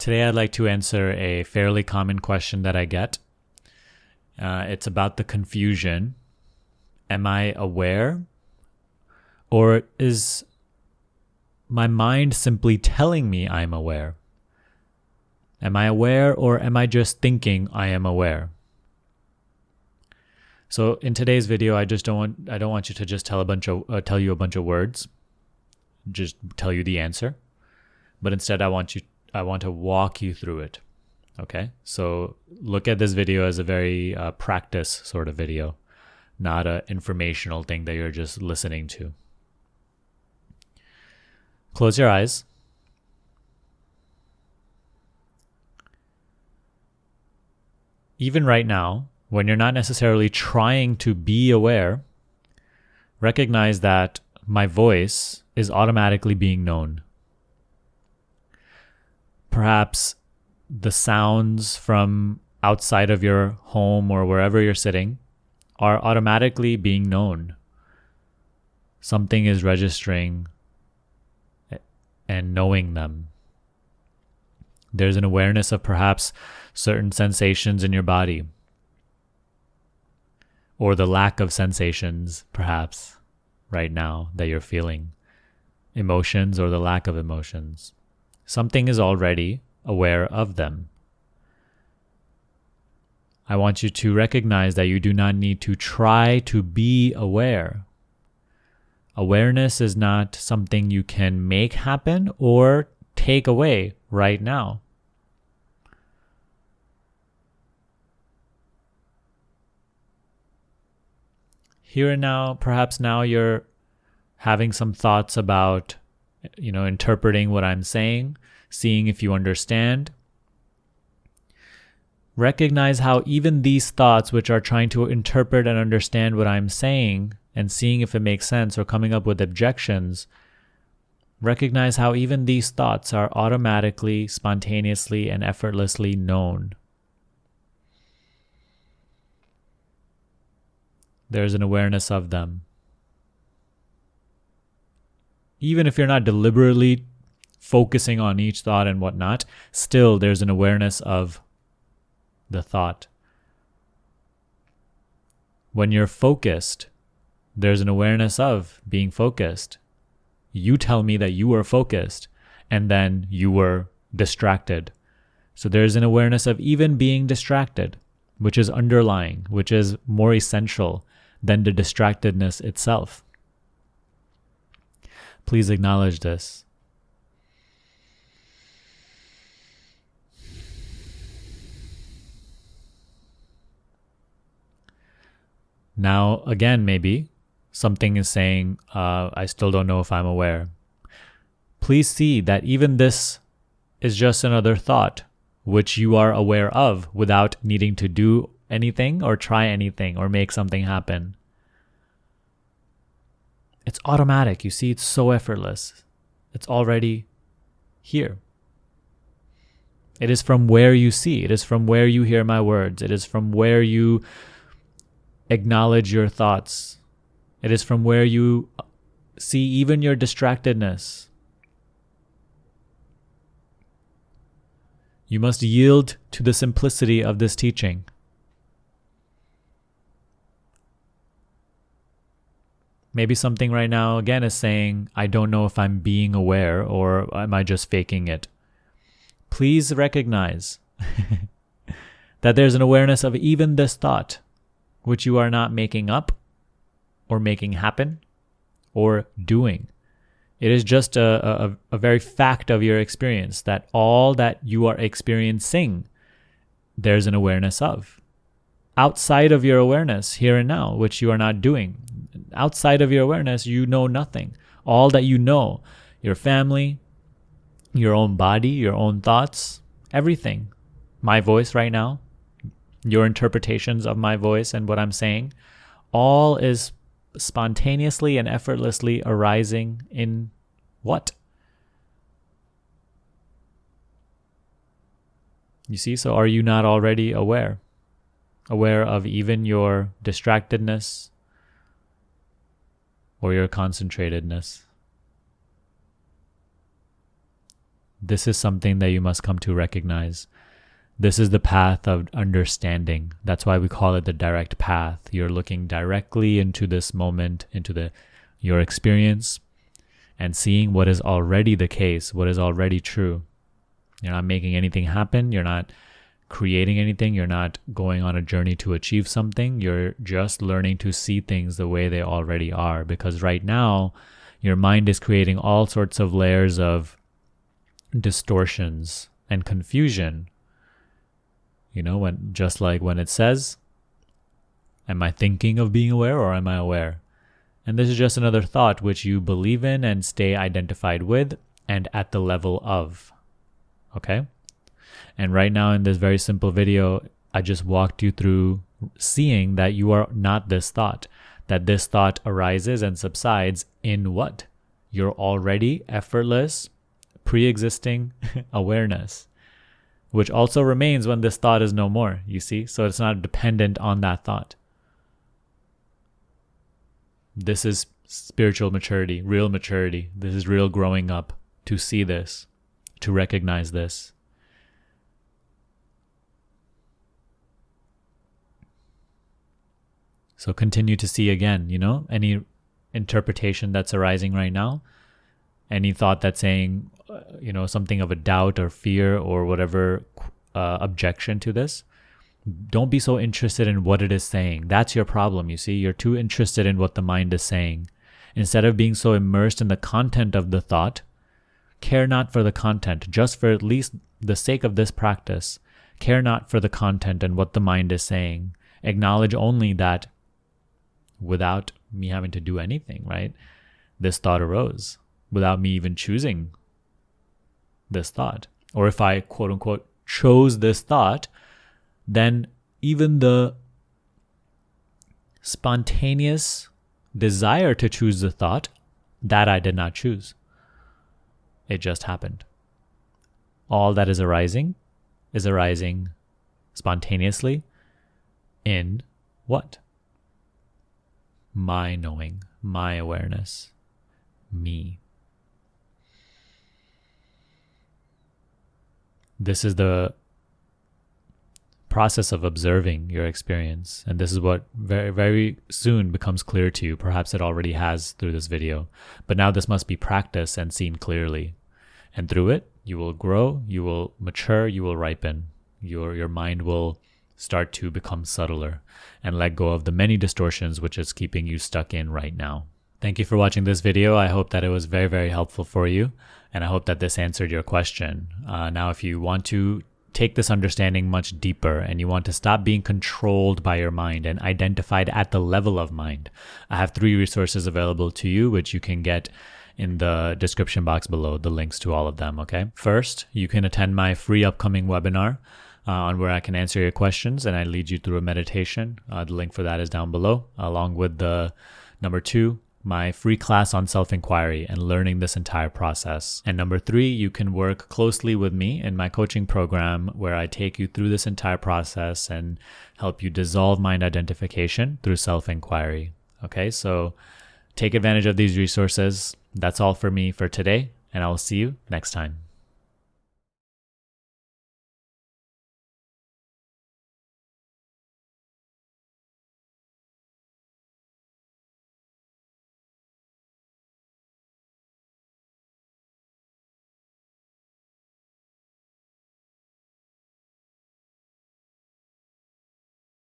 Today I'd like to answer a fairly common question that I get. It's about the confusion. Am I aware? Or is my mind simply telling me I'm aware? Am I aware, or am I just thinking I am aware? So in today's video, I don't want you to just tell you a bunch of words, just tell you the answer, but instead I want to walk you through it. Okay, so look at this video as a very practice sort of video, not an informational thing that you're just listening to. Close your eyes. Even right now, when you're not necessarily trying to be aware, recognize that my voice is automatically being known. Perhaps the sounds from outside of your home or wherever you're sitting are automatically being known. Something is registering and knowing them. There's an awareness of perhaps certain sensations in your body, or the lack of sensations perhaps right now that you're feeling, emotions or the lack of emotions. Something is already aware of them. I want you to recognize that you do not need to try to be aware. Awareness is not something you can make happen or take away right now. Here and now, perhaps now you're having some thoughts about, interpreting what I'm saying, seeing if you understand. Recognize how even these thoughts, which are trying to interpret and understand what I'm saying and seeing if it makes sense or coming up with objections, recognize how even these thoughts are automatically, spontaneously, and effortlessly known. There's an awareness of them. Even if you're not deliberately focusing on each thought and whatnot, still there's an awareness of the thought. When you're focused, there's an awareness of being focused. You tell me that you were focused, and then you were distracted. So there's an awareness of even being distracted, which is underlying, which is more essential than the distractedness itself. Please acknowledge this. Now, again, maybe something is saying, I still don't know if I'm aware. Please see that even this is just another thought, which you are aware of without needing to do anything or try anything or make something happen. It's automatic. You see, it's so effortless. It's already here. It is from where you see. It is from where you hear my words. It is from where you acknowledge your thoughts. It is from where you see even your distractedness. You must yield to the simplicity of this teaching. Maybe something right now, again, is saying, I don't know if I'm being aware or am I just faking it? Please recognize that there's an awareness of even this thought, which you are not making up or making happen or doing. It is just a very fact of your experience that all that you are experiencing, there's an awareness of. Outside of your awareness, here and now, which you are not doing. Outside of your awareness, you know nothing. All that you know, your family, your own body, your own thoughts, everything. My voice right now, your interpretations of my voice and what I'm saying, all is spontaneously and effortlessly arising in what? You see, so are you not already aware? Aware of even your distractedness or your concentratedness? This is something that you must come to recognize. This is the path of understanding. That's why we call it the direct path. You're looking directly into this moment, into your experience, and seeing what is already the case, what is already true. You're not making anything happen. You're not creating anything. You're not going on a journey to achieve something. You're just learning to see things the way they already are. Because right now, your mind is creating all sorts of layers of distortions and confusion. Just like when it says, am I thinking of being aware or am I aware? And this is just another thought which you believe in and stay identified with and at the level of. Okay? And right now in this very simple video, I just walked you through seeing that you are not this thought, that this thought arises and subsides in what? Your already effortless, pre-existing awareness, which also remains when this thought is no more, you see? So it's not dependent on that thought. This is spiritual maturity, real maturity. This is real growing up, to see this, to recognize this. So continue to see again, any interpretation that's arising right now, any thought that's saying, something of a doubt or fear or whatever objection to this. Don't be so interested in what it is saying. That's your problem, you see. You're too interested in what the mind is saying. Instead of being so immersed in the content of the thought, care not for the content, just for at least the sake of this practice. Care not for the content and what the mind is saying. Acknowledge only that without me having to do anything, right? This thought arose without me even choosing this thought. Or if I, quote unquote, chose this thought, then even the spontaneous desire to choose the thought, that I did not choose. It just happened. All that is arising spontaneously in what? My knowing, my awareness, me. This is the process of observing your experience, and this is what very, very soon becomes clear to you. Perhaps it already has through this video, but now this must be practiced and seen clearly. And through it, you will grow, you will mature, you will ripen. Your mind will start to become subtler and let go of the many distortions which is keeping you stuck in right now. Thank you for watching this video. I hope that it was very, very helpful for you, and I hope that this answered your question. Now, if you want to take this understanding much deeper and you want to stop being controlled by your mind and identified at the level of mind, I have 3 resources available to you, which you can get in the description box below, the links to all of them, okay? First, you can attend my free upcoming webinar on where I can answer your questions and I lead you through a meditation. The link for that is down below, along with the number 2, my free class on self-inquiry and learning this entire process. And number 3, you can work closely with me in my coaching program where I take you through this entire process and help you dissolve mind identification through self-inquiry. Okay, so take advantage of these resources. That's all for me for today, and I will see you next time.